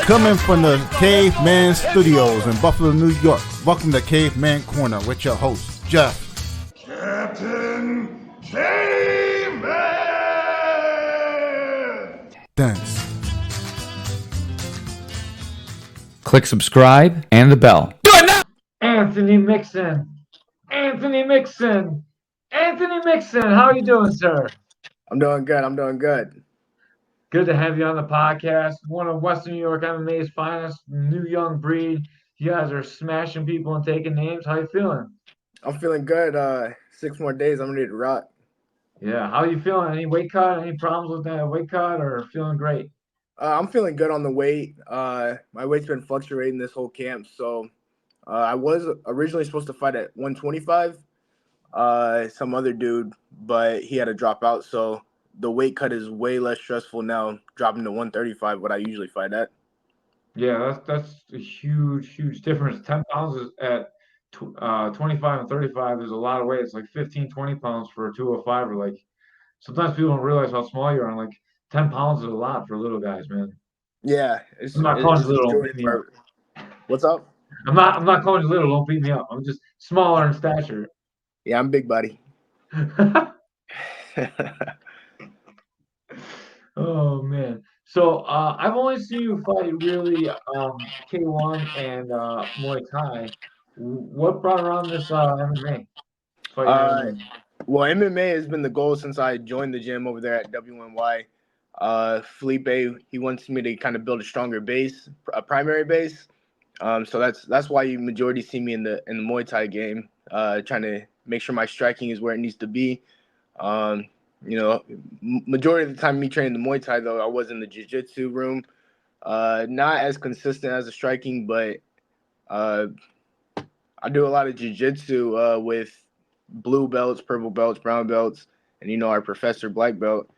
Coming from the Caveman Studios in Buffalo, New York. Welcome to Caveman Corner with your host, Jeff. Captain Caveman! Thanks. Click subscribe and the bell. Do it now! Anthony Mixon. Anthony Mixon. Anthony Mixon. How are you doing, sir? I'm doing good. Good to have you on the podcast. One of Western New York MMA's finest, new young breed. You guys are smashing people and taking names. How you feeling? I'm feeling good. 6 more days, I'm ready to rock. Yeah. How are you feeling? Any weight cut? Any problems with that weight cut, or feeling great? I'm feeling good on the weight. My weight's been fluctuating this whole camp, so I was originally supposed to fight at 125. Some other dude, but he had to drop out, so the weight cut is way less stressful now, dropping to 135, what I usually fight at. Yeah, that's a huge difference. 10 pounds is at 25 and 35. There's a lot of weight. It's like 15, 20 pounds for a 205. Or like sometimes people don't realize how small you are. And like 10 pounds is a lot for little guys, man. Yeah, I'm not calling you it's little. Don't beat me up. What's up? I'm not calling you little. Don't beat me up. I'm just smaller in stature. Yeah, I'm big buddy. Oh man. So I've only seen you fight really K1 and Muay Thai. What brought around this MMA? Fighting MMA? Well, MMA has been the goal since I joined the gym over there at WNY. Felipe, he wants me to kind of build a stronger base, a primary base. So that's why you majority see me in the Muay Thai game, trying to make sure my striking is where it needs to be. Majority of the time me training the Muay Thai, though, I was in the jiu-jitsu room. Not as consistent as the striking, but I do a lot of jiu-jitsu with blue belts, purple belts, brown belts, and our professor black belt.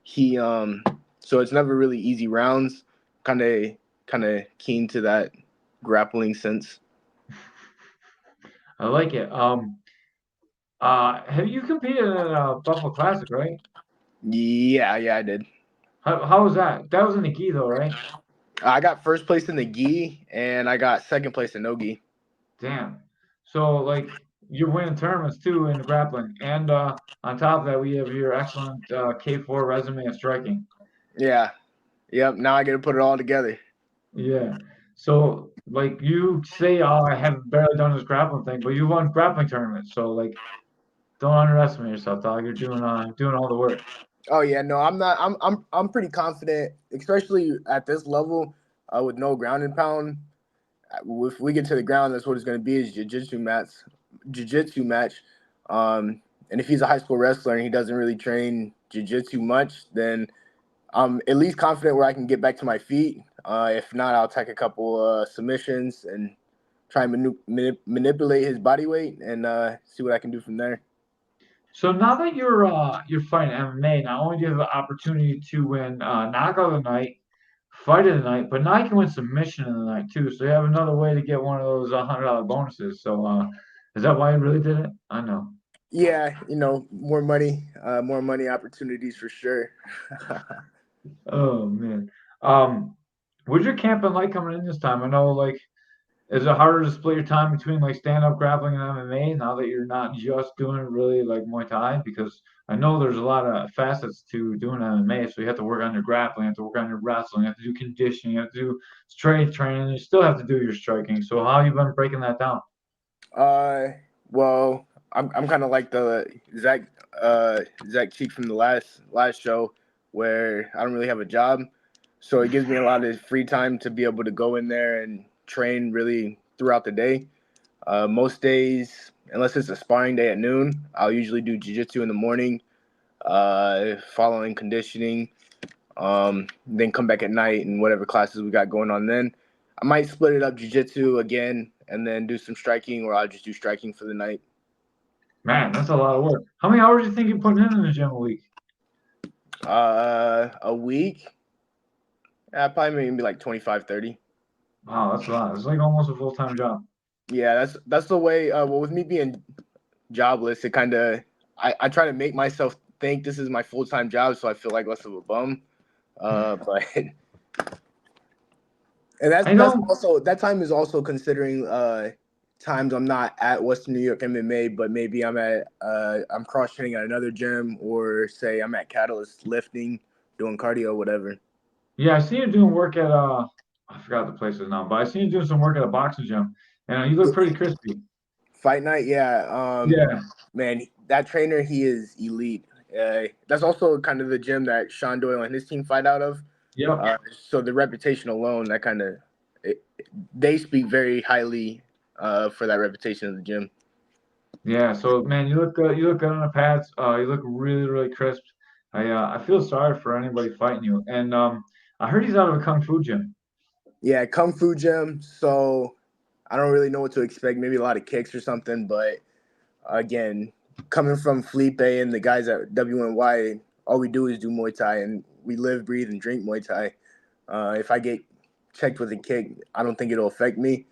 He so it's never really easy rounds. Kind of keen to that grappling sense. I like it. Have you competed in a Buffalo Classic, right? Yeah, I did. How was that? That was in the gi though, right? I got first place in the gi, and I got second place in no gi. Damn. So like you're winning tournaments too in the grappling, and on top of that, we have your excellent K4 resume of striking. Yeah. Yep. Now I got to put it all together. Yeah. So like you say, oh, I haven't barely done this grappling thing, but you won grappling tournaments. So like, don't underestimate yourself, dog. You're doing all the work. Oh yeah, no, I'm not. I'm pretty confident, especially at this level, with no ground and pound. If we get to the ground, that's what it's going to be is jiu-jitsu match. And if he's a high school wrestler and he doesn't really train jiu-jitsu much, then I'm at least confident where I can get back to my feet. If not, I'll take a couple submissions and try and manipulate his body weight and see what I can do from there. So now that you're fighting MMA, not only do you have the opportunity to win knockout of the night, fight of the night, but now you can win submission of the night too. So you have another way to get one of those $100 bonuses. So is that why you really did it? I know. Yeah, more money opportunities for sure. Oh man. What's your camp been like coming in this time? I know, like, is it harder to split your time between like stand-up grappling and MMA now that you're not just doing really like Muay Thai? Because I know there's a lot of facets to doing MMA, so you have to work on your grappling, you have to work on your wrestling, you have to do conditioning, you have to do strength training, you still have to do your striking. So how you been breaking that down? Well, I'm kind of like the Zach Cheek from the last show, where I don't really have a job, so it gives me a lot of free time to be able to go in there and train really throughout the day. Most days, unless it's a sparring day at noon, I'll usually do jiu-jitsu in the morning, following conditioning, then come back at night and whatever classes we got going on then. I might split it up jiu-jitsu again and then do some striking, or I'll just do striking for the night. Man, that's a lot of work. How many hours do you think you're putting in the gym a week? A week? Probably maybe like 25, 30. Wow, that's a lot. It's like almost a full-time job. Yeah, that's the way. Well, with me being jobless, it kind of I try to make myself think this is my full-time job, so I feel like less of a bum. But And I that's know. also that time is also considering times I'm not at Western New York MMA, but maybe I'm cross training at another gym, or say I'm at Catalyst lifting, doing cardio, whatever. Yeah, I seen you doing work at I forgot the places now, but I seen you doing some work at a boxing gym, and you look pretty crispy. Fight night, yeah. Yeah. Man, that trainer, he is elite. That's also kind of the gym that Sean Doyle and his team fight out of. Yep. So the reputation alone, that kind of they speak very highly for that reputation of the gym. Yeah. So man, you look good. You look good on the pads. You look really, really crisp. I feel sorry for anybody fighting you. And I heard he's out of a kung fu gym. Yeah, Kung Fu Gym. So I don't really know what to expect. Maybe a lot of kicks or something. But again, coming from Felipe and the guys at WNY, all we do is do Muay Thai, and we live, breathe, and drink Muay Thai. If I get checked with a kick, I don't think it'll affect me,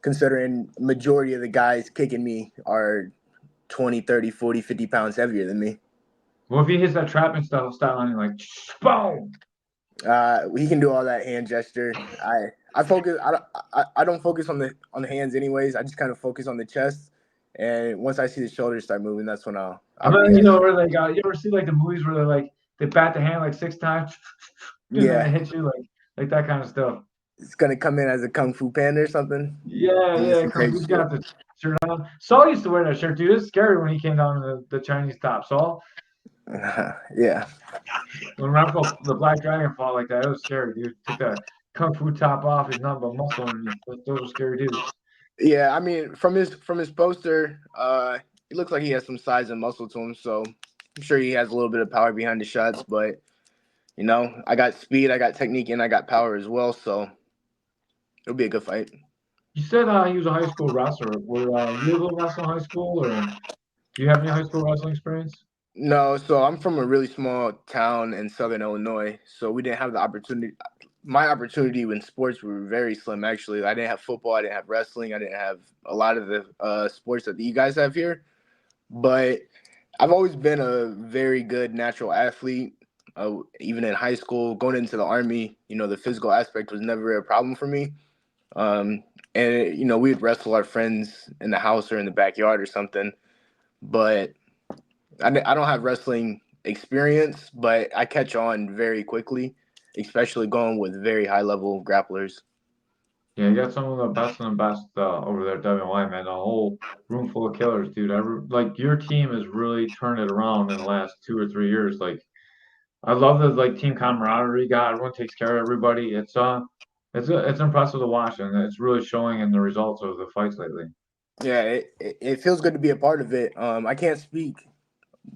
considering majority of the guys kicking me are 20, 30, 40, 50 pounds heavier than me. Well, if he hits that trapping style on you, like boom. He can do all that hand gesture. I focus. I don't focus on the hands anyways. I just kind of focus on the chest, and once I see the shoulders start moving, that's when I I'll mean, react. where they got. You ever see like the movies where they bat the hand like 6 times, and then they Yeah, hit you like that kind of stuff. it's gonna come in as a kung fu panda or something. Yeah, Give you yeah. some Kung crazy Fu's shit. got the shirt on. Saul used to wear that shirt, dude. It's scary when he came down in the Chinese top. Saul, Yeah, when Rambo the Black Dragon fought like that, it was scary, dude. Took that Kung Fu top off. He's nothing but muscle underneath. Those are scary dudes. yeah. I mean, from his poster, he looks like he has some size and muscle to him. So I'm sure he has a little bit of power behind the shots. But I got speed, I got technique, and I got power as well. So it'll be a good fight. You said he was a high school wrestler. Were you able to wrestle in high school, or do you have any high school wrestling experience? No, so I'm from a really small town in Southern Illinois, so we didn't have the opportunity. My opportunity in sports were very slim, actually. I didn't have football, I didn't have wrestling, I didn't have a lot of the sports that you guys have here. But I've always been a very good natural athlete. Even in high school, going into the army, the physical aspect was never a problem for me. Um, and we'd wrestle our friends in the house or in the backyard or something. But I don't have wrestling experience, but I catch on very quickly, especially going with very high level grapplers. Yeah, you got some of the best over there at WY, man. A whole room full of killers, dude. Like your team has really turned it around in the last 2 or 3 years. Like I love the like team camaraderie you got. Everyone takes care of everybody. It's impressive to watch, and it's really showing in the results of the fights lately. Yeah, it feels good to be a part of it. I can't speak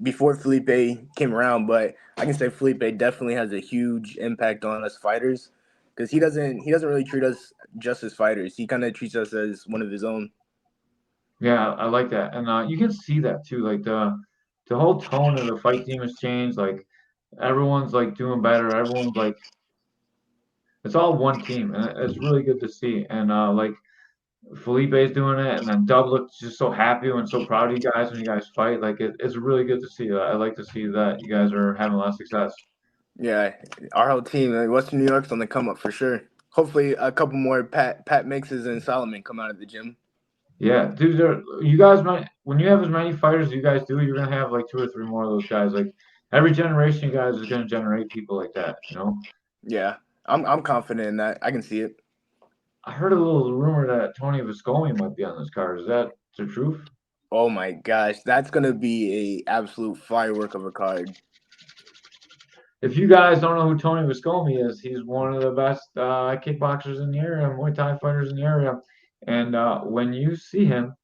before Felipe came around, but I can say Felipe definitely has a huge impact on us fighters because he doesn't really treat us just as fighters. He kind of treats us as one of his own. Yeah, I like that, and you can see that too. Like the whole tone of the fight team has changed. Like everyone's like doing better. Everyone's like it's all one team, and it's really good to see. And like Felipe's doing it, and then Dub looks just so happy and so proud of you guys when you guys fight. Like it's really good to see. I like to see that you guys are having a lot of success. Yeah, our whole team, Western New York's on the come up for sure. Hopefully, a couple more Pat Mixes and Solomon come out of the gym. Yeah, dude, you guys might when you have as many fighters as you guys do, you're gonna have like 2 or 3 more of those guys. Like every generation, you guys is gonna generate people like that. You know, Yeah, I'm confident in that. I can see it. I heard a little rumor that Tony Viscomi might be on this card. Is that the truth? Oh my gosh, that's gonna be a absolute firework of a card. If you guys don't know who Tony Viscomi is, he's one of the best kickboxers in the area, Muay Thai fighters in the area. And when you see him,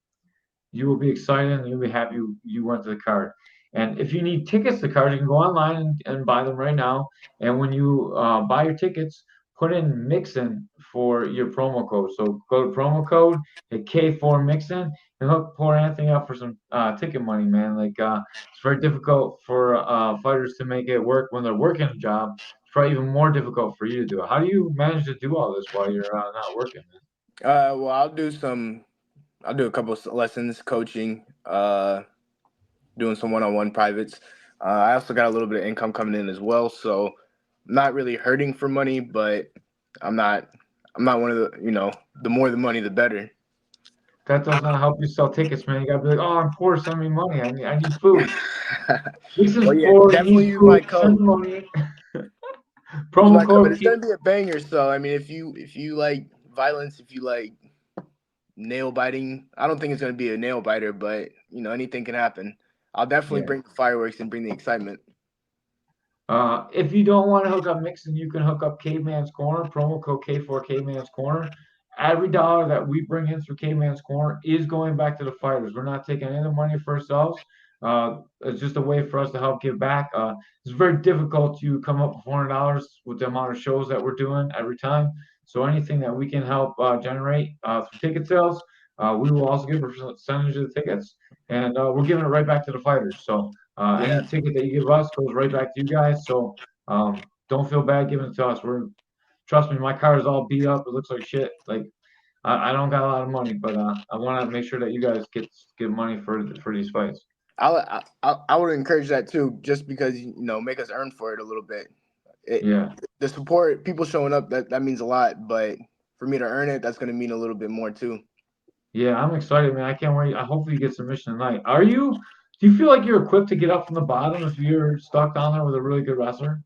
you will be excited and you'll be happy you went to the card. And if you need tickets to the card, you can go online and buy them right now. And when you buy your tickets, put in Mixon for your promo code. So go to promo code, hit K4 Mixon, and hook poor Anthony up for some ticket money, man. Like it's very difficult for fighters to make it work when they're working a job. It's probably even more difficult for you to do it. How do you manage to do all this while you're not working, man? Well, I'll do a couple of lessons, coaching, doing some one-on-one privates. I also got a little bit of income coming in as well, so I'm not really hurting for money, but I'm not I'm not one of the more the money, the better. That does not help you sell tickets, man. You gotta be like, oh, I'm poor, send me money. I need food. Well, Mixon's yeah, poor, he definitely needs use my food, send code. me money. Use Promo my code, but code it's keep. gonna be a banger. So I mean, if you like violence, if you like nail biting, I don't think it's gonna be a nail biter, but anything can happen. I'll definitely Yeah. bring the fireworks and bring the excitement. If you don't want to hook up Mixon, you can hook up Caveman's Corner, promo code K4 Caveman's Corner. Every dollar that we bring in through Caveman's Corner is going back to the fighters. We're not taking any of the money for ourselves. It's just a way for us to help give back. It's very difficult to come up with $400 with the amount of shows that we're doing every time. So anything that we can help generate through ticket sales, we will also give a percentage of the tickets, and we're giving it right back to the fighters. So any Yeah, ticket that you give us goes right back to you guys. So don't feel bad giving it to us. Trust me, my car is all beat up. It looks like shit. Like I don't got a lot of money, but I want to make sure that you guys get money for these fights. I would encourage that too, just because make us earn for it a little bit. It, Yeah, the support, people showing up, that means a lot, but for me to earn it, that's gonna mean a little bit more too. yeah, I'm excited, man. I can't wait. I hopefully you get submission tonight. Are you? Do you feel like you're equipped to get up from the bottom if you're stuck down there with a really good wrestler?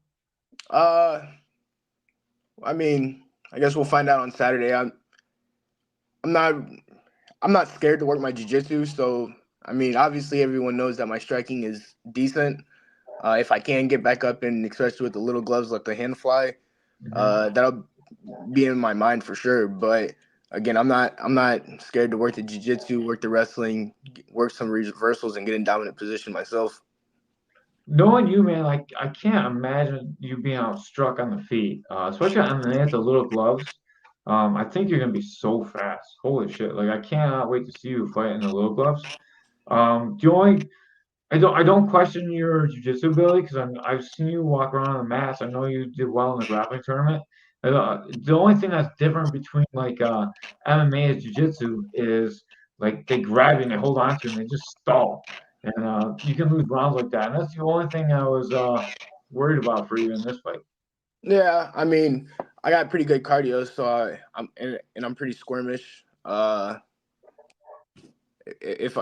Uh, I mean, I guess we'll find out on Saturday. I'm not I'm not scared to work my jiu-jitsu, so I mean, obviously everyone knows that my striking is decent. If I can get back up and especially with the little gloves like the hand fly, Hmm. that'll be in my mind for sure. But again, I'm not scared to work the jiu-jitsu, work the wrestling, work some reversals, and get in dominant position myself. Knowing you, man, like I can't imagine you being outstruck on the feet, especially on the little gloves. I think you're gonna be so fast. Holy shit! Like I cannot wait to see you fight in the little gloves. The only I don't question your jiu-jitsu ability because I've seen you walk around on the mats. I know you did well in the grappling tournament. The only thing that's different between like MMA and jiu-jitsu is like they grab you and they hold on to you and they just stall, and you can lose rounds like that. And that's the only thing I was worried about for you in this fight. Yeah, I mean, I got pretty good cardio, so I'm pretty squirmish. If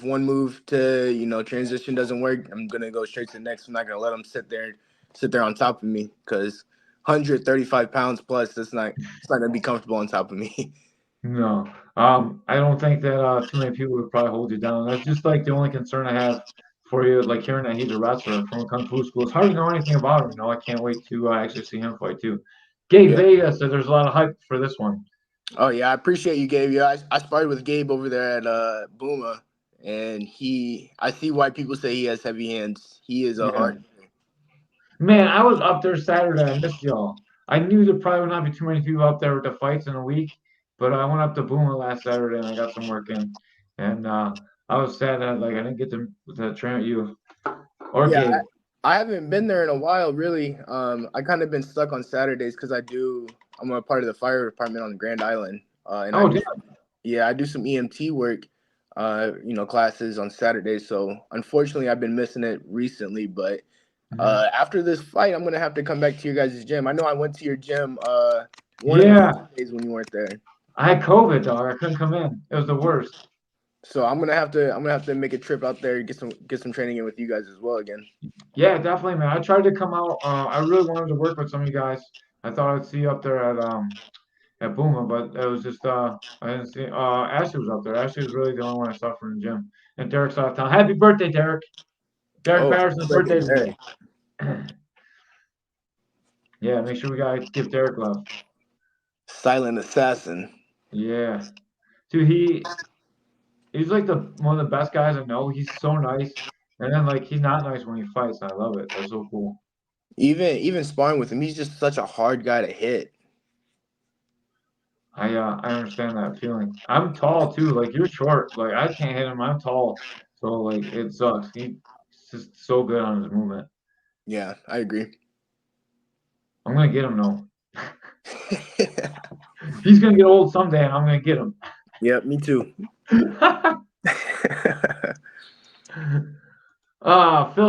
one move to transition doesn't work, I'm gonna go straight to the next. I'm not gonna let them sit there on top of me because 135 pounds plus, it's not gonna be comfortable on top of me. No, I don't think that too many people would probably hold you down. That's just like the only concern I have for you, like hearing that he's a wrestler from a kung fu school. It's hard to know anything about him. I can't wait to actually see him fight too. Gabe Yeah. Vega said there's a lot of hype for this one. Oh yeah, I appreciate you, Gabe. Yeah, I sparred with Gabe over there at Booma, and I see why people say he has heavy hands. He is a Yeah, hard. man, I was up there Saturday. I missed y'all. I knew there probably would not be too many people up there with the fights in a week, but I went up to Boomer last Saturday and I got some work in, and I was sad that like I didn't get to train with you or Yeah, Gabe. I haven't been there in a while, really. I kind of been stuck on Saturdays because I'm a part of the fire department on Grand Island, and Oh, damn. I do some EMT work, classes on Saturdays. So unfortunately, I've been missing it recently. But Mhm. after this fight, I'm gonna have to come back to your guys' gym. I know I went to your gym one of the Yeah, days when you weren't there. I had COVID, dog. I couldn't come in. It was the worst. So I'm gonna have to make a trip out there, get some training in with you guys as well again. Yeah, definitely, man. I tried to come out. I really wanted to work with some of you guys. I thought I'd see you up there at Booma, but it was just I didn't see. Ashley was up there. Ashley was really the only one I saw from the gym. And Derek's out of town. Happy birthday, Derek! Derek Oh, happy Patterson's birthday, birthday Derek. today. Yeah, make sure we gotta give Derek love. Silent assassin. Yeah, dude, he's like the one of the best guys I know. He's so nice, and then like he's not nice when he fights. And I love it. That's so cool. Even sparring with him, he's just such a hard guy to hit. I understand that feeling. I'm tall too. Like you're short. Like I can't hit him. I'm tall. So like it sucks. He's just so good on his movement. Yeah, I agree. I'm gonna get him though. He's gonna get old someday, and I'm gonna get him. Yep, me too. Phil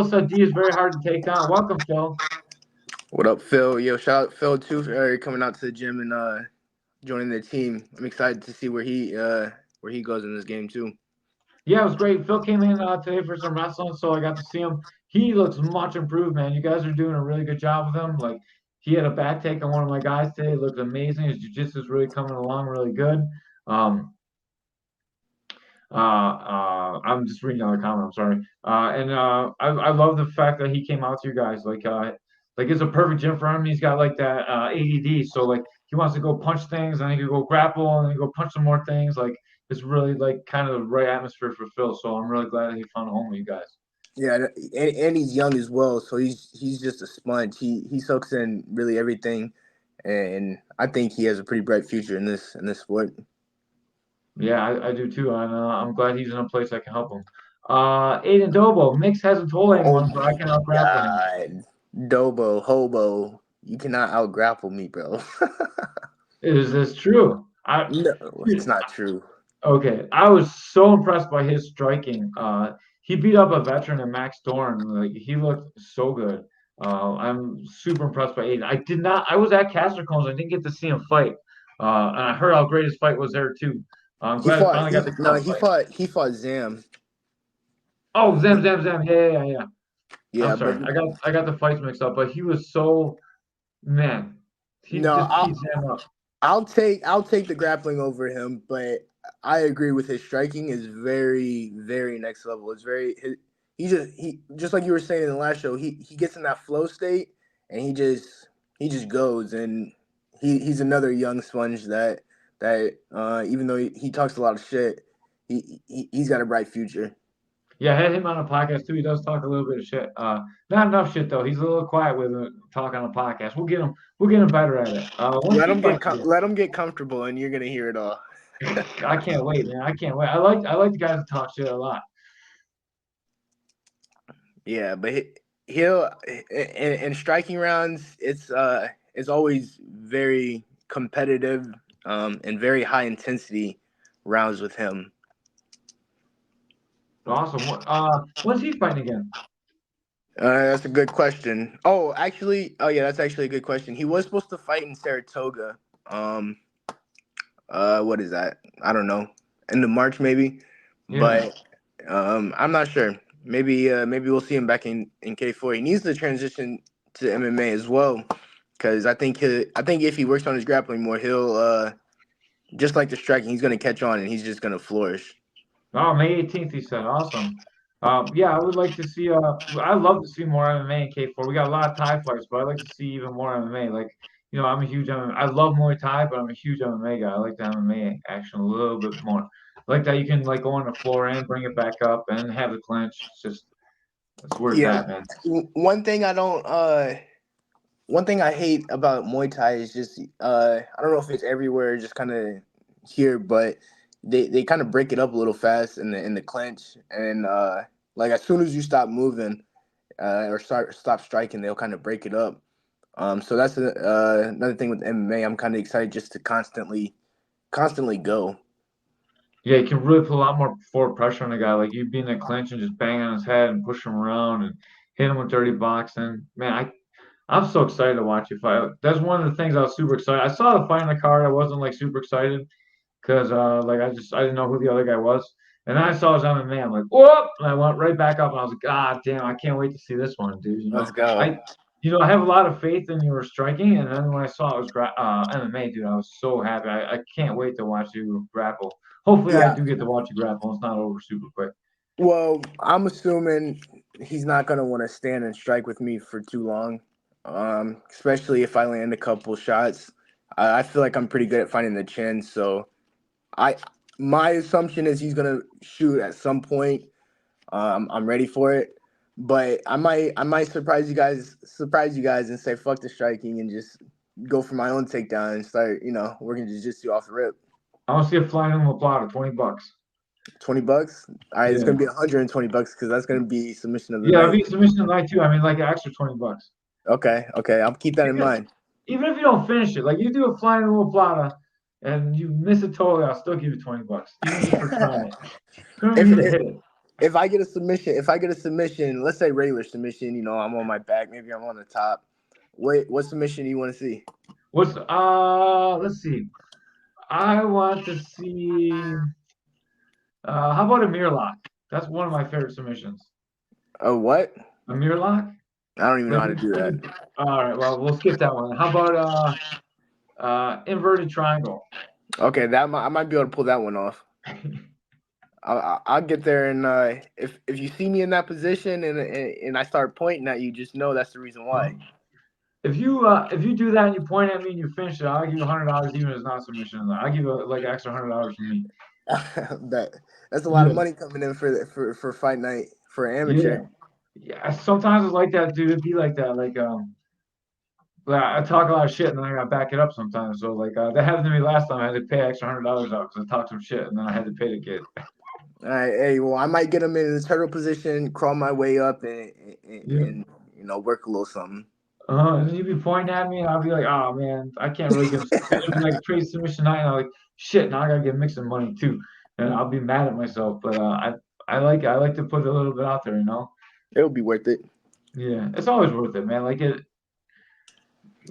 said D is very hard to take down. Welcome, Phil. What up, Phil? Yo, shout out Phil too for coming out to the gym and joining the team. I'm excited to see where he goes in this game too. Yeah, it was great. Phil came in today for some wrestling, so I got to see him. He looks much improved, man. You guys are doing a really good job with him. Like he had a back take on one of my guys today. It looked amazing. His jiu-jitsu is really coming along really good. Um, I'm just reading another comment. I'm sorry. And I love the fact that he came out to you guys. Like it's a perfect gym for him. He's got like that ADD. So like he wants to go punch things, and he can go grapple, and then go punch some more things. Like it's really like kind of the right atmosphere for Phil. So I'm really glad that he found a home with you guys. Yeah, and he's young as well, so he's just a sponge. He soaks in really everything, and I think he has a pretty bright future in this sport. Yeah, I do too, and I'm glad he's in a place that can help him. Aiden Dobo, Mix hasn't told Oh anyone, but I my can out grapple him. God, Dobo, hobo, you cannot out grapple me, bro. Is this true? No, it's not true. Okay, I was so impressed by his striking. He beat up a veteran in Max Thorne. Like he looked so good. I'm super impressed by Aiden. I did not. I was at Caster Cones. I didn't get to see him fight, and I heard how great his fight was there too. I'm He glad I fought. finally got to see him fight. He fought Zam. Oh, Zam. Yeah. I'm Yeah, but sorry. I got the fights mixed up, but he was so man. He no, just beat Zam up. I'll take the grappling over him, but I agree with his striking is very very next level. It's very he just like you were saying in the last show. He gets in that flow state and he just goes and he's another young sponge that even though he talks a lot of shit, he's got a bright future. Yeah, I had him on a podcast too. He does talk a little bit of shit. Not enough shit though. He's a little quiet with it, talk on a podcast. We'll get him. We'll get him better at it. Once he fights again. Let him get comfortable and you're gonna hear it all. I can't wait, man. I can't wait. I like the guys that talk shit a lot. Yeah, but he'll in striking rounds, it's always very competitive, and very high intensity rounds with him. Awesome. When's he fighting again? That's a good question. Oh yeah, that's actually a good question. He was supposed to fight in Saratoga. Um, what is that? I don't know. End of March maybe, Yeah. but I'm not sure. Maybe we'll see him back in K4. He needs to transition to MMA as well, because I think if he works on his grappling more, he'll just like the striking, he's gonna catch on and he's just gonna flourish. Oh, May 18th, he said. Awesome. Yeah, I would like to see. I'd love to see more MMA in K4. We got a lot of Thai fights, but I'd like to see even more MMA. Like, I'm a huge MMA. I love Muay Thai, but I'm a huge MMA guy. I like the MMA action a little bit more. I like that you can like go on the floor and bring it back up and have the clinch. It's where it's Yeah. at, man. One thing I don't one thing I hate about Muay Thai is just I don't know if it's everywhere, just kind of here, but they kind of break it up a little fast in the clinch, and like as soon as you stop moving or stop striking, they'll kind of break it up. So that's another thing with MMA. I'm kind of excited just to constantly go. Yeah, you can really put a lot more forward pressure on a guy. Like you'd be in a clinch and just bang on his head and push him around and hit him with dirty boxing. Man, I'm so excited to watch you fight. That's one of the things I was super excited. I saw the fight in the card. I wasn't like super excited because like I didn't know who the other guy was. And then I saw his MMA. I'm like, whoop! And I went right back up and I was like, God damn, I can't wait to see this one, dude. Let's go. I have a lot of faith in your striking. And then when I saw it was MMA, dude, I was so happy. I can't wait to watch you grapple. Hopefully, I Yeah. do get to watch you grapple. It's not over super quick. Well, I'm assuming he's not gonna want to stand and strike with me for too long, especially if I land a couple shots. I feel like I'm pretty good at finding the chin, so I my assumption is he's gonna shoot at some point. I'm ready for it, but I might surprise you guys and say fuck the striking and just go for my own takedown and start working jiu-jitsu off the rip. I want to see a flying omoplata, $20. $20. All right, it's Yeah. gonna be $120 because that's gonna be submission of the Yeah, I'll night. be submission tonight too. I mean, like an extra $20. Okay, I'll keep that in Even, mind. even if you don't finish it, like you do a flying omoplata and you miss it totally, I'll still give you $20, even just for trying it. Couldn't if, you to if hit it? if I get a submission, let's say regular submission, I'm on my back, maybe I'm on the top. What submission do you want to see? Let's see. I want to see. How about a mirror lock? That's one of my favorite submissions. Oh, what? A mirror lock? I don't even know Like, how to do that. all right, well, we'll skip that one. How about inverted triangle? Okay, I might be able to pull that one off. I'll get there, and if you see me in that position and I start pointing at you, just know that's the reason why. If you do that and you point at me and you finish it, I'll give you $100 even if it's not submission. I'll give you like extra $100 from me. That's a lot of Yeah, money coming in for fight night for an yeah, amateur. yeah. Sometimes it's like that, dude. It'd be like that. Like, I talk a lot of shit and then I gotta back it up sometimes. So like that happened to me last time. I had to pay extra $100 out because I talked some shit and then I had to pay the kid. All right, hey, well, I might get him in the turtle position, crawl my way up, Yeah. and work a little something. And then you'd be pointing at me and I'll be like, oh man, I can't really give him submission. It'd be like trade submission night and I'm like, shit, now I gotta get Mixon money too. And I'll be mad at myself. But I like to put a little bit out there, you know? It'll be worth it. Yeah. It's always worth it, man. Like it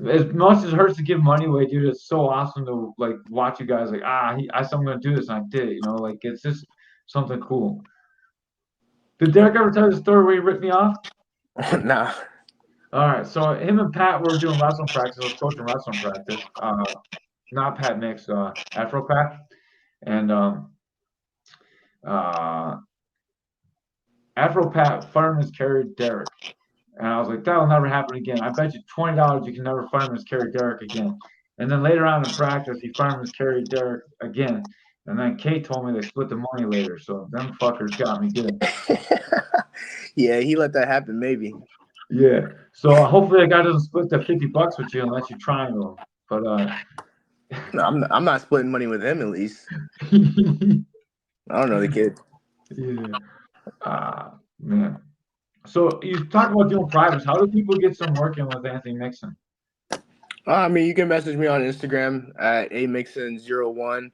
as much as it hurts to give money away, dude, it's so awesome to like watch you guys like, I said I'm gonna do this and I did it, you know, like it's just something cool. Did Derek ever tell you the story where he ripped me off? Nah. All right, so him and Pat were doing wrestling practice. I was coaching wrestling practice. Not Pat Mix, Afro Pat, and uh, Afro Pat fireman's carried Derek, and I was like, that'll never happen again. I bet you $20 you can never fireman's carry Derek again. And then later on in practice, he fireman's carried Derek again, and then Kate told me they split the money later. So them fuckers got me good. Yeah, he let that happen. Maybe. Yeah. So hopefully that guy doesn't split the $50 with you unless you triangle. But No, I'm not splitting money with him. At least yeah. I don't know the kid. Man. So you talk about doing privates. How do people get some work in with Anthony Mixon? I mean, you can message me on Instagram at amixon01.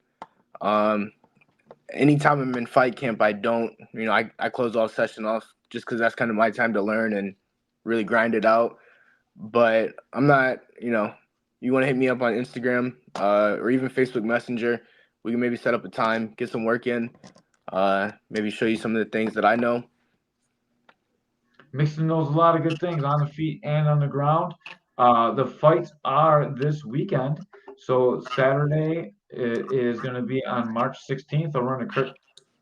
Anytime I'm in fight camp, I don't, I close off session off just because that's kind of my time to learn and really grind it out. But I'm not, you want to hit me up on Instagram or even Facebook Messenger. We can maybe set up a time, get some work in, maybe show you some of the things that I know. Mixon knows a lot of good things on the feet and on the ground. The fights are this weekend. So Saturday is going to be on March 16th. I'll run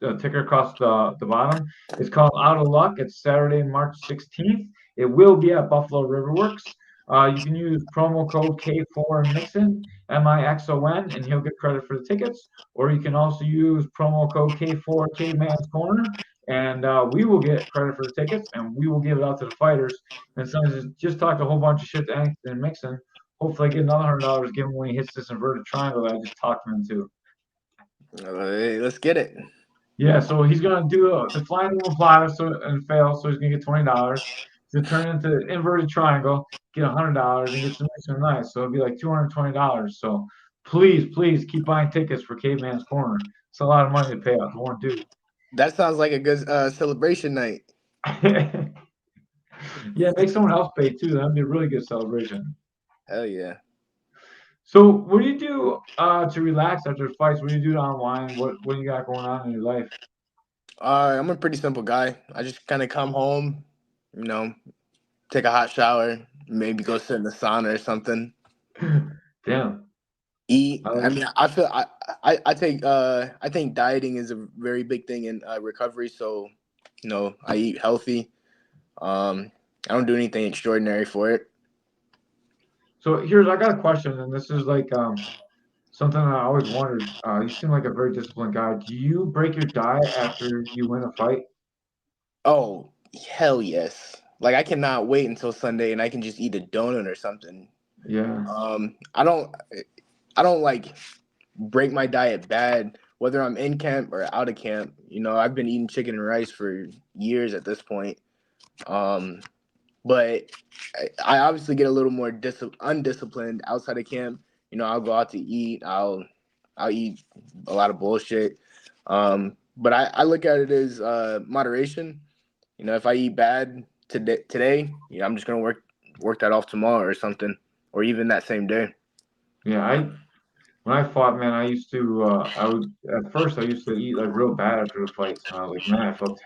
a ticker across the bottom. It's called Out of Luck. It's Saturday, March 16th. It will be at Buffalo Riverworks. You can use promo code K4 Mixon, Mixon, and he'll get credit for the tickets. Or you can also use promo code K4 Caveman's Corner, and we will get credit for the tickets, and we will give it out to the fighters. And so just talked a whole bunch of shit to Anthony Mixon. Hopefully, I get another $100 give him when he hits this inverted triangle that I just talked him into. Hey, let's get it. Yeah, so he's gonna do the flying will apply and fail, so he's gonna get $20. To turn into inverted triangle, get $100 and get submission nice. So it'll be like $220. So please keep buying tickets for Caveman's Corner. It's a lot of money to pay out to one dude. That sounds like a good celebration night. Yeah, make someone else pay too. That'd be a really good celebration. Hell yeah. So, what do you do to relax after fights? What do you do to unwind? What do you got going on in your life? I'm a pretty simple guy. I just kind of come home, take a hot shower, maybe go sit in the sauna or something. Damn. Eat. I mean, I think dieting is a very big thing in recovery. So, I eat healthy. I don't do anything extraordinary for it. So I got a question, and this is like something I always wondered. You seem like a very disciplined guy. Do you break your diet after you win a fight? Oh, hell yes. Like I cannot wait until Sunday and I can just eat a donut or something. Yeah. I don't like break my diet bad, whether I'm in camp or out of camp. I've been eating chicken and rice for years at this point. But I obviously get a little more undisciplined outside of camp. I'll go out to eat. I'll eat a lot of bullshit. But I look at it as moderation. If I eat bad today, I'm just gonna work that off tomorrow or something, or even that same day. Yeah, when I fought, man, I used to I used to eat like real bad after the fights, and I was like, man, I felt